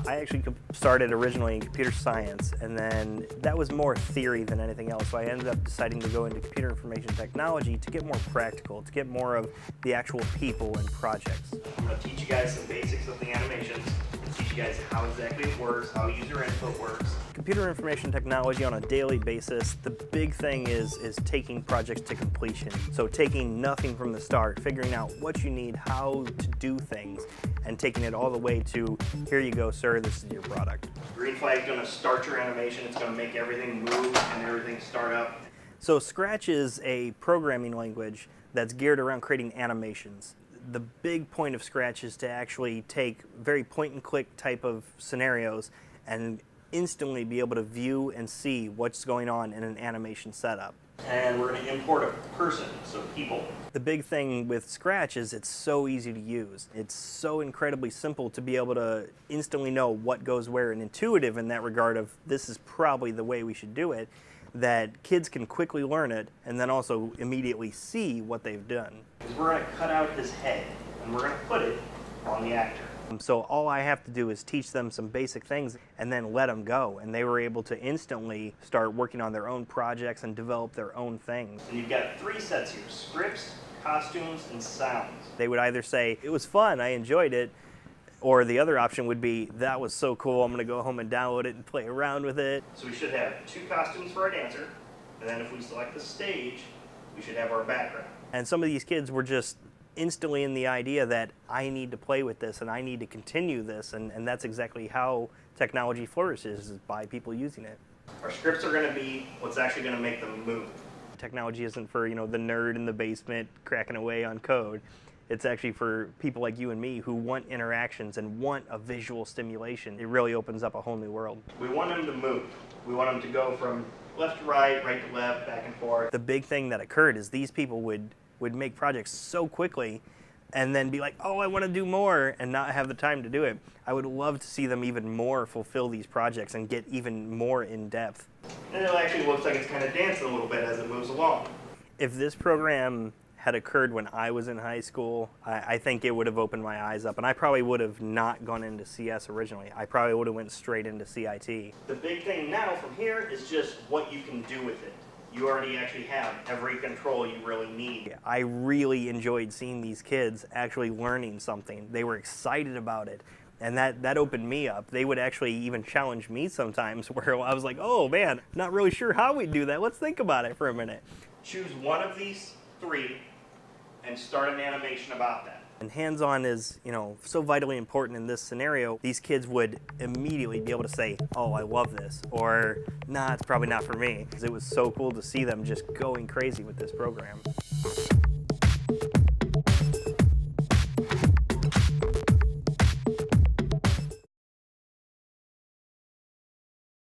I actually started originally in computer science, and then that was more theory than anything else. So I ended up deciding to go into computer information technology to get more practical, to get more of the actual people and projects. I'm going to teach you guys some basics of the animations, and teach you guys how exactly it works, how user input works. Computer information technology on a daily basis, the big thing is taking projects to completion. So taking nothing from the start, figuring out what you need, how to do things, and taking it all the way to, here you go, sir, this is your product. Green flag is going to start your animation. It's going to make everything move and everything start up. So Scratch is a programming language that's geared around creating animations. The big point of Scratch is to actually take very point-and-click type of scenarios and instantly be able to view and see what's going on in an animation setup. And we're going to import a person, so people. The big thing with Scratch is it's so easy to use. It's so incredibly simple to be able to instantly know what goes where, and intuitive in that regard of this is probably the way we should do it, that kids can quickly learn it and then also immediately see what they've done. Because we're going to cut out his head and we're going to put it on the actor. So all I have to do is teach them some basic things and then let them go. And they were able to instantly start working on their own projects and develop their own things. And you've got 3 sets here: scripts, costumes, and sounds. They would either say, it was fun, I enjoyed it, or the other option would be, that was so cool, I'm going to go home and download it and play around with it. So we should have 2 costumes for our dancer, and then if we select the stage, we should have our background. And some of these kids were just instantly in the idea that I need to play with this and I need to continue this, and that's exactly how technology flourishes, is by people using it. Our scripts are going to be what's actually going to make them move. Technology isn't for, the nerd in the basement cracking away on code. It's actually for people like you and me who want interactions and want a visual stimulation. It really opens up a whole new world. We want them to move. We want them to go from left to right, right to left, back and forth. The big thing that occurred is these people would make projects so quickly and then be like, oh, I want to do more, and not have the time to do it. I would love to see them even more fulfill these projects and get even more in depth. And it actually looks like it's kind of dancing a little bit as it moves along. If this program had occurred when I was in high school, I think it would have opened my eyes up, and I probably would have not gone into CS originally. I probably would have went straight into CIT. The big thing now from here is just what you can do with it. You already actually have every control you really need. I really enjoyed seeing these kids actually learning something. They were excited about it, and that opened me up. They would actually even challenge me sometimes, where I was like, oh man, not really sure how we do that. Let's think about it for a minute. Choose one of these 3 and start an animation about that. And hands-on is, so vitally important in this scenario. These kids would immediately be able to say, oh, I love this, or nah, it's probably not for me. Because it was so cool to see them just going crazy with this program.